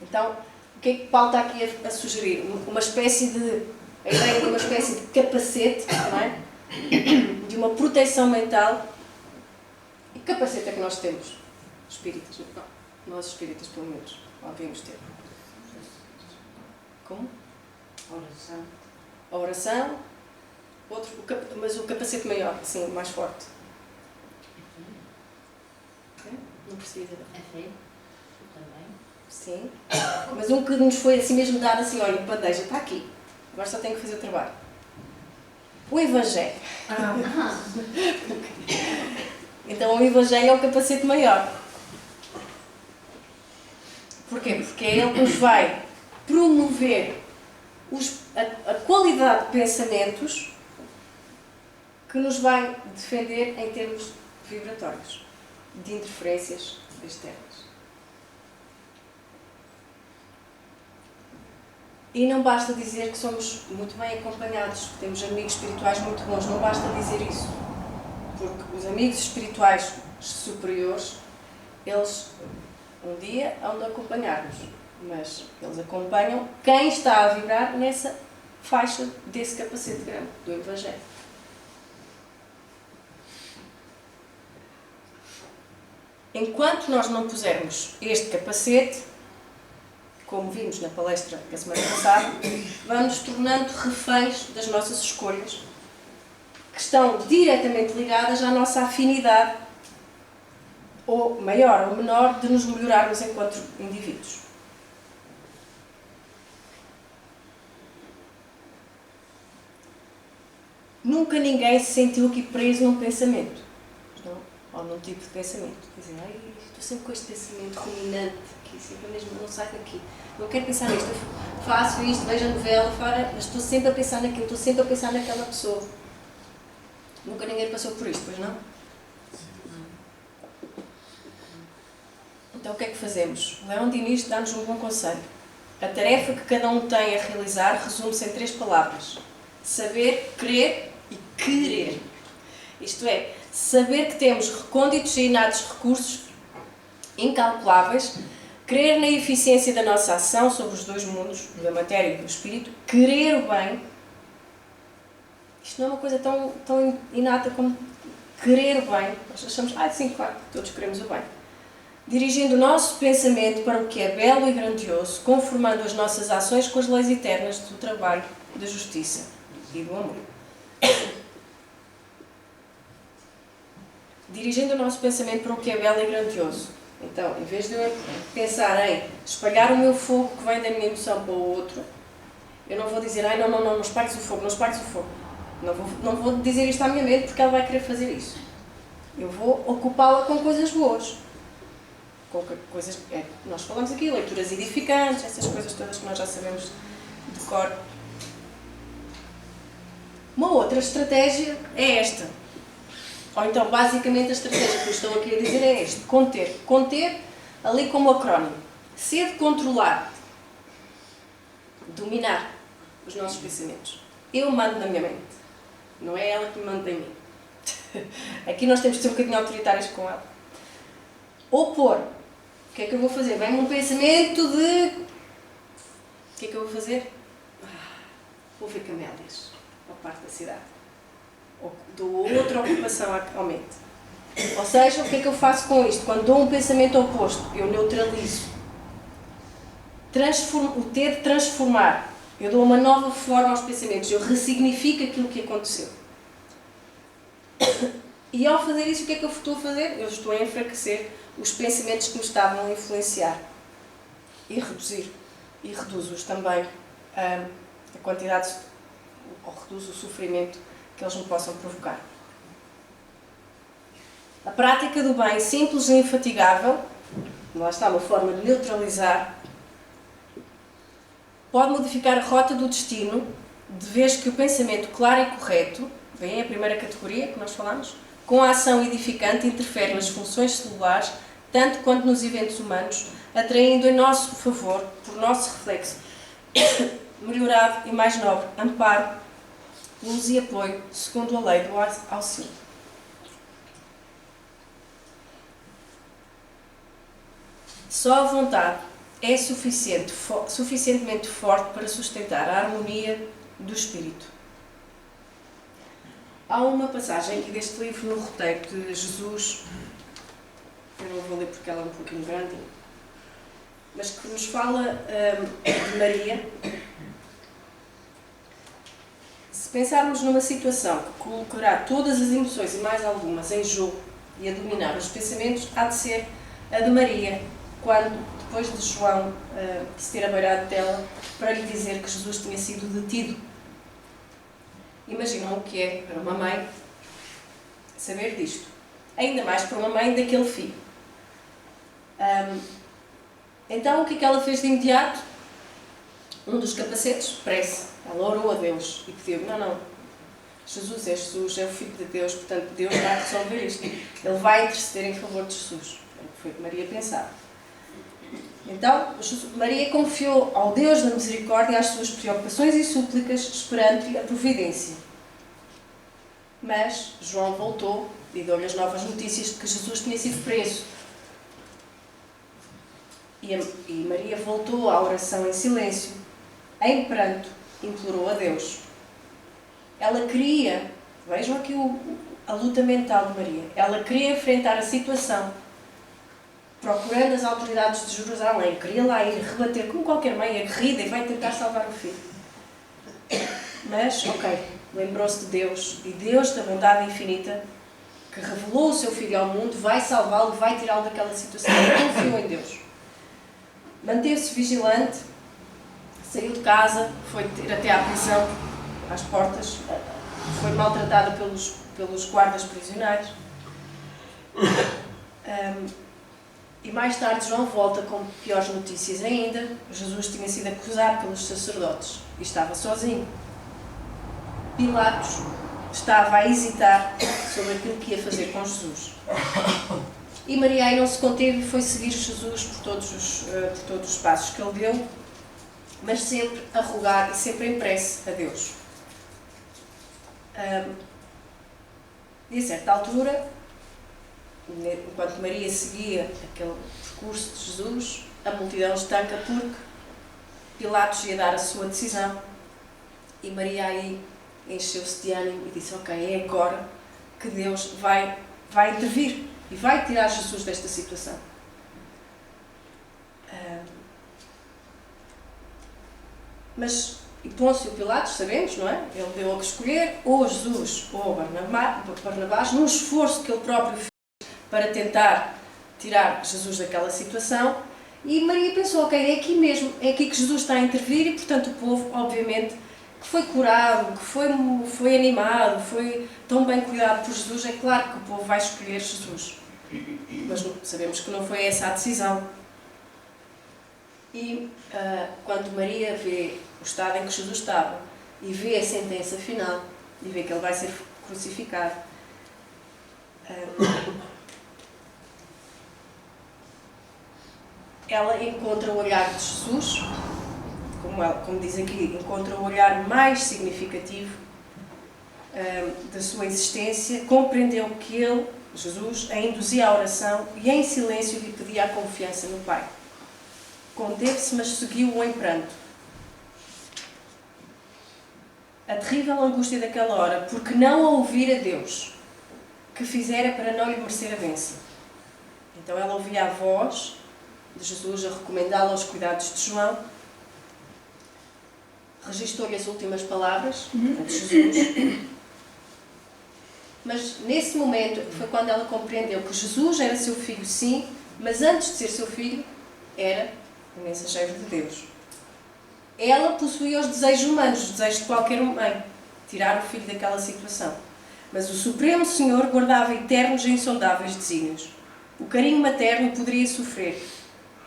Então, o que é que Paulo está aqui a sugerir? A ideia de uma espécie de capacete, não é? De uma proteção mental. E que capacete é que nós temos? Espíritas, não? Nós espíritas, pelo menos, devíamos ter. Como? Oração. A oração, mas o capacete maior, sim, mais forte. Não precisa. A fé. Também. Sim. Mas um que nos foi assim mesmo dado assim, olha, bandeja, está aqui. Agora só tenho que fazer o trabalho. O Evangelho. Então o Evangelho é o capacete maior. Porquê? Porque é ele que nos vai promover a qualidade de pensamentos que nos vai defender em termos vibratórios, de interferências externas. E não basta dizer que somos muito bem acompanhados, que temos amigos espirituais muito bons, não basta dizer isso. Porque os amigos espirituais superiores, eles um dia hão de acompanhar-nos, mas eles acompanham quem está a vibrar nessa faixa desse capacete grande do Evangelho. Enquanto nós não pusermos este capacete, como vimos na palestra da semana passada, vamos nos tornando reféns das nossas escolhas, que estão diretamente ligadas à nossa afinidade, ou maior ou menor, de nos melhorarmos enquanto indivíduos. Nunca ninguém se sentiu aqui preso num pensamento, não? Ou num tipo de pensamento. Dizem, ai, estou sempre com este pensamento ruminante, aqui, sempre mesmo, não saio daqui. Não quero pensar nisto, eu faço isto, vejo a novela, mas estou sempre a pensar naquilo, estou sempre a pensar naquela pessoa. Nunca ninguém passou por isto, pois não? Então o que é que fazemos? Leão Diniz dá-nos um bom conselho. A tarefa que cada um tem a realizar resume-se em 3 palavras. Saber, crer e querer. Isto é, saber que temos recônditos e inatos recursos incalculáveis, crer na eficiência da nossa ação sobre os 2 mundos, da matéria e do espírito, querer o bem. Isto não é uma coisa tão inata como querer o bem. Nós achamos, sim, claro, todos queremos o bem. Dirigindo o nosso pensamento para o que é belo e grandioso, conformando as nossas ações com as leis eternas do trabalho, da justiça e do amor. Dirigindo o nosso pensamento para o que é belo e grandioso. Então, em vez de eu pensar em espalhar o meu fogo que vem da minha emoção para o outro, eu não vou dizer, não espalhes o fogo, não espalhes o fogo. Não vou dizer isto à minha mente porque ela vai querer fazer isso. Eu vou ocupá-la com coisas boas. Com coisas que nós falamos aqui, leituras edificantes, essas coisas todas que nós já sabemos de cor. Uma outra estratégia é esta. Ou então, basicamente, a estratégia que eu estou aqui a dizer é esta. Conter. Conter, ali como acrónimo. Ser de controlar. Dominar os nossos pensamentos. Eu mando na minha mente. Não é ela que me manda em mim. Aqui nós temos de ser um bocadinho autoritários com ela. Opor. O que é que eu vou fazer? Vem-me um pensamento de... O que é que eu vou fazer? Vou ver camélias ao parque da cidade. Ou dou outra ocupação à mente. Ou seja, o que é que eu faço com isto? Quando dou um pensamento oposto, eu neutralizo. O ter de transformar. Eu dou uma nova forma aos pensamentos. Eu ressignifico aquilo que aconteceu. E ao fazer isso, o que é que eu estou a fazer? Eu estou a enfraquecer os pensamentos que me estavam a influenciar. E reduzir. E reduzo-os também a quantidade, ou reduzo o sofrimento que eles me possam provocar. A prática do bem simples e infatigável, lá está uma forma de neutralizar, pode modificar a rota do destino, de vez que o pensamento claro e correto, vem a primeira categoria que nós falamos, com a ação edificante interfere nas funções celulares, tanto quanto nos eventos humanos, atraindo em nosso favor, por nosso reflexo, melhorado e mais nobre, amparo, luz e apoio, segundo a lei do auxílio. Só a vontade é suficientemente forte para sustentar a harmonia do espírito. Há uma passagem aqui deste livro no roteiro de Jesus, eu não vou ler porque ela é um pouquinho grande, mas que nos fala de Maria, Se pensarmos numa situação que colocará todas as emoções e mais algumas em jogo e a dominar os pensamentos, há de ser a de Maria, quando, depois de João se ter abeirado dela para lhe dizer que Jesus tinha sido detido. Imaginam o que é para uma mãe saber disto. Ainda mais para uma mãe daquele filho. Então, o que é que ela fez de imediato? Um dos capacetes, prece. Ela orou a Deus e pediu: não, Jesus, é o Filho de Deus, portanto Deus vai resolver isto. Ele vai interceder em favor de Jesus. Foi o que Maria pensava. Então, Maria confiou ao Deus da misericórdia as suas preocupações e súplicas, esperando-lhe a providência. Mas João voltou e deu-lhe as novas notícias de que Jesus tinha sido preso. E Maria voltou à oração em silêncio, em pranto, implorou a Deus. Ela queria, vejam aqui a luta mental de Maria, ela queria enfrentar a situação, procurando as autoridades de Jerusalém, queria lá ir rebater como qualquer mãe aguerrida e vai tentar salvar o filho. Mas, lembrou-se de Deus, e Deus da bondade infinita, que revelou o seu filho ao mundo, vai salvá-lo, vai tirá-lo daquela situação. Ele confiou em Deus. Manteve-se vigilante, saiu de casa, foi ter até à prisão, às portas, foi maltratada pelos guardas prisionais. E mais tarde João volta com piores notícias ainda. Jesus tinha sido acusado pelos sacerdotes e estava sozinho. Pilatos estava a hesitar sobre aquilo que ia fazer com Jesus. E Maria aí não se conteve e foi seguir Jesus por todos os passos que ele deu, mas sempre a rogar e sempre em prece a Deus. E a certa altura, enquanto Maria seguia aquele percurso de Jesus, a multidão estanca porque Pilatos ia dar a sua decisão. E Maria aí encheu-se de ânimo e disse: é agora que Deus vai intervir e vai tirar Jesus desta situação. Mas, e Pôncio Pilatos, sabemos, não é? Ele deu a que escolher ou Jesus ou Barnabás, num esforço que ele próprio fez para tentar tirar Jesus daquela situação. E Maria pensou: é aqui mesmo, é aqui que Jesus está a intervir, e portanto o povo, obviamente, que foi curado, que foi animado, foi tão bem cuidado por Jesus, é claro que o povo vai escolher Jesus. Mas sabemos que não foi essa a decisão. E quando Maria vê o estado em que Jesus estava e vê a sentença final e vê que ele vai ser crucificado, ela encontra o olhar de Jesus, como diz aqui, encontra o olhar mais significativo da sua existência, compreendeu que ele, Jesus, a induzia à oração e em silêncio lhe pedia a confiança no Pai. Conteve-se, mas seguiu-o em pranto. A terrível angústia daquela hora, porque não a ouvir a Deus, que fizera para não lhe merecer a bênção. Então ela ouvia a voz de Jesus a recomendá-la aos cuidados de João, registou-lhe as últimas palavras de Jesus, mas nesse momento foi quando ela compreendeu que Jesus era seu filho, sim, mas antes de ser seu filho, era o mensageiro de Deus. Ela possuía os desejos humanos, os desejos de qualquer mãe, tirar o filho daquela situação. Mas o Supremo Senhor guardava eternos e insondáveis desígnios. O carinho materno poderia sofrer,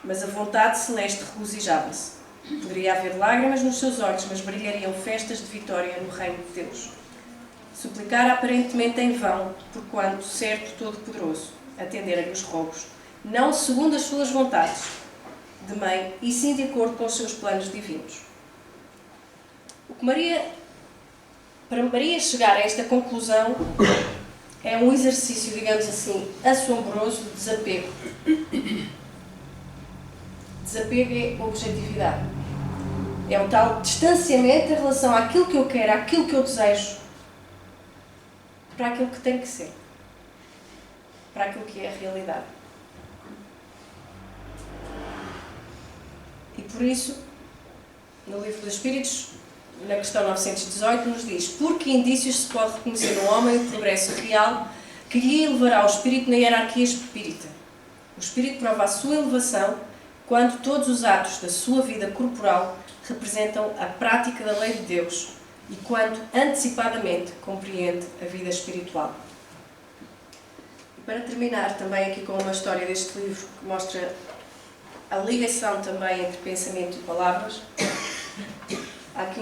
mas a vontade celeste regozijava-se. Poderia haver lágrimas nos seus olhos, mas brilhariam festas de vitória no reino de Deus. Suplicara aparentemente em vão, porquanto, certo Todo-Poderoso, atendera-lhe os rogos, não segundo as suas vontades de mãe, e sim de acordo com os seus planos divinos. Para Maria chegar a esta conclusão, é um exercício, digamos assim, assombroso de desapego. Desapego é objetividade. É o tal distanciamento em relação àquilo que eu quero, àquilo que eu desejo, para aquilo que tem que ser, para aquilo que é a realidade. E por isso, no Livro dos Espíritos, na questão 918, nos diz: por que indícios se pode reconhecer no homem o progresso real que lhe elevará o espírito na hierarquia espírita? O espírito prova a sua elevação quando todos os atos da sua vida corporal representam a prática da lei de Deus e quando antecipadamente compreende a vida espiritual. E para terminar também aqui com uma história deste livro que mostra a ligação também entre pensamento e palavras, há aqui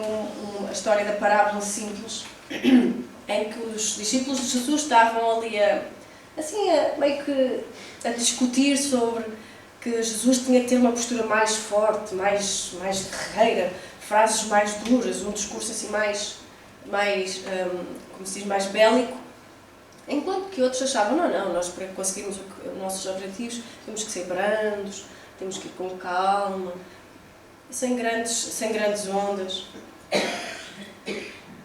a história da parábola simples, em que os discípulos de Jesus estavam ali meio que a discutir sobre que Jesus tinha que ter uma postura mais forte, mais guerreira, frases mais duras, um discurso assim mais como se diz, mais bélico, enquanto que outros achavam, não, nós para conseguirmos os nossos objetivos temos que ser brandos, temos que ir com calma, sem grandes ondas.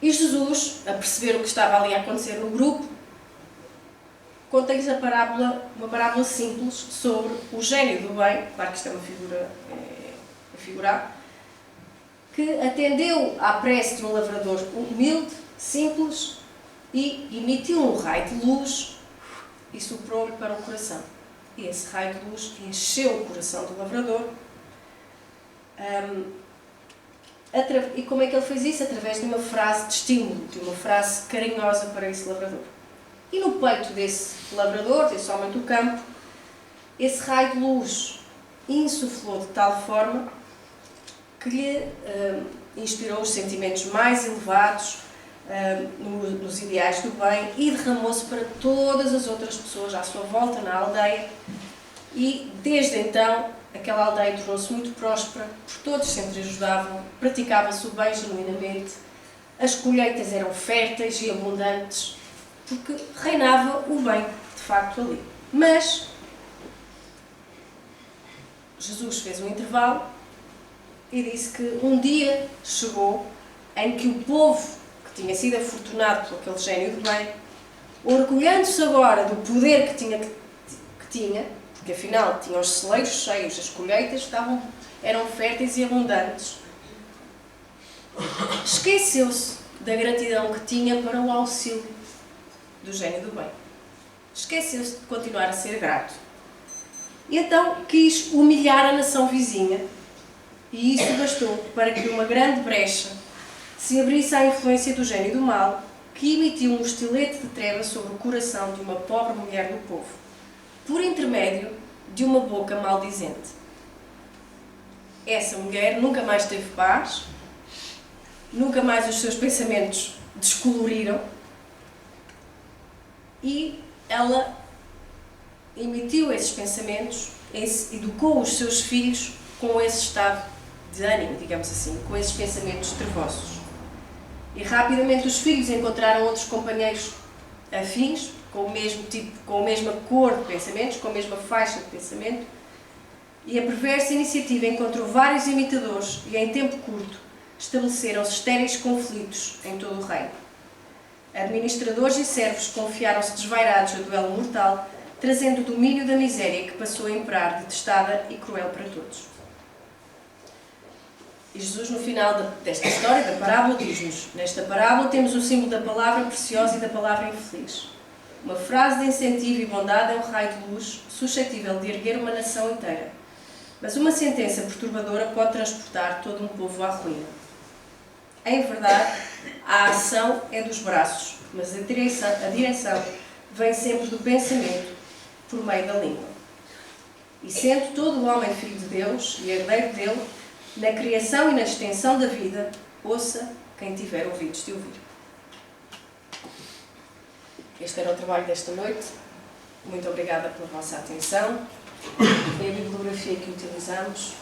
E Jesus, a perceber o que estava ali a acontecer no grupo, conta-lhes uma parábola simples sobre o gênio do bem, claro que isto é uma figura a figurar, que atendeu à prece de um lavrador humilde, simples, e emitiu um raio de luz e soprou-lhe para o coração. E esse raio de luz encheu o coração do lavrador. E como é que ele fez isso? Através de uma frase de estímulo, de uma frase carinhosa para esse lavrador. E no peito desse lavrador, desse homem do campo, esse raio de luz insuflou de tal forma que lhe inspirou os sentimentos mais elevados nos ideais do bem e derramou-se para todas as outras pessoas à sua volta na aldeia. E desde então aquela aldeia tornou-se muito próspera, porque todos se entreajudavam, praticava-se o bem genuinamente, as colheitas eram férteis e abundantes, porque reinava o bem, de facto, ali. Mas Jesus fez um intervalo e disse que um dia chegou em que o povo, que tinha sido afortunado por aquele gênio do bem, orgulhando-se agora do poder que tinha, porque afinal tinham os celeiros cheios, as colheitas eram férteis e abundantes, esqueceu-se da gratidão que tinha para o auxílio do gênio do bem. Esqueceu-se de continuar a ser grato. E então quis humilhar a nação vizinha, e isso bastou para que uma grande brecha se abrisse à influência do gênio do mal, que emitiu um estilete de trevas sobre o coração de uma pobre mulher do povo, por intermédio de uma boca maldizente. Essa mulher nunca mais teve paz, nunca mais os seus pensamentos descoloriram, e ela emitiu esses pensamentos, educou os seus filhos com esse estado de ânimo, digamos assim, com esses pensamentos trevosos. E rapidamente os filhos encontraram outros companheiros afins, com o mesmo tipo, com a mesma cor de pensamentos, com a mesma faixa de pensamento, e a perversa iniciativa encontrou vários imitadores e, em tempo curto, estabeleceram-se estéreis conflitos em todo o reino. Administradores e servos confiaram-se desvairados a duelo mortal, trazendo o domínio da miséria que passou a imperar, detestada e cruel para todos. E Jesus, no final desta história, da parábola, diz-nos: nesta parábola temos o símbolo da palavra preciosa e da palavra infeliz. Uma frase de incentivo e bondade é um raio de luz suscetível de erguer uma nação inteira. Mas uma sentença perturbadora pode transportar todo um povo à ruína. Em verdade, a ação é dos braços, mas a direção vem sempre do pensamento, por meio da língua. E sendo todo o homem filho de Deus e herdeiro dele, na criação e na extensão da vida, ouça quem tiver ouvidos de ouvir. Este era o trabalho desta noite. Muito obrigada pela vossa atenção. Foi a bibliografia que utilizamos.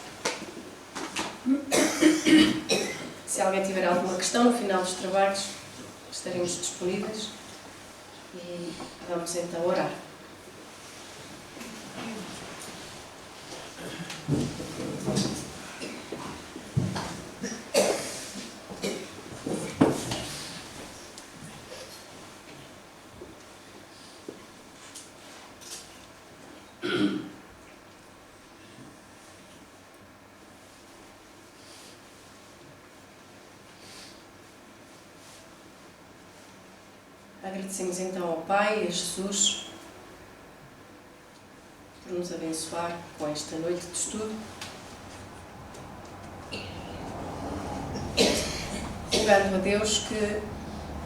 Se alguém tiver alguma questão no final dos trabalhos, estaremos disponíveis e vamos então orar. Agradecemos então ao Pai e a Jesus por nos abençoar com esta noite de estudo. Rogando a Deus que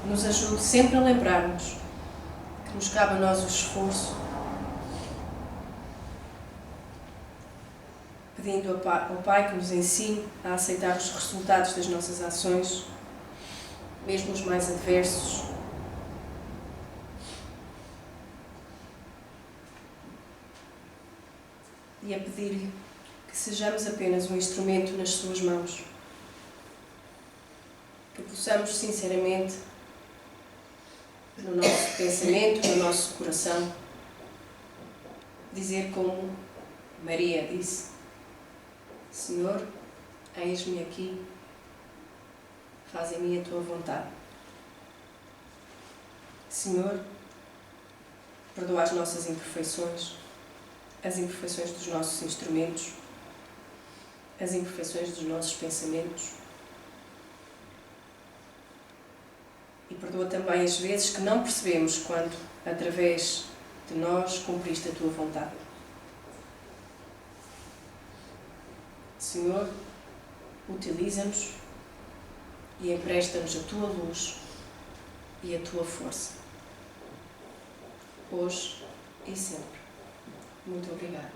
nos ajude sempre a lembrarmos que nos cabe a nós o esforço, pedindo ao Pai que nos ensine a aceitar os resultados das nossas ações, mesmo os mais adversos, e a pedir-lhe que sejamos apenas um instrumento nas suas mãos, que possamos sinceramente, no nosso pensamento, no nosso coração, dizer como Maria disse: Senhor, eis-me aqui, faz em mim a tua vontade. Senhor, perdoa as nossas imperfeições, as imperfeições dos nossos instrumentos, as imperfeições dos nossos pensamentos. E perdoa também as vezes que não percebemos quando, através de nós, cumpriste a tua vontade. Senhor, utiliza-nos e empresta-nos a tua luz e a tua força, hoje e sempre. Muito obrigada.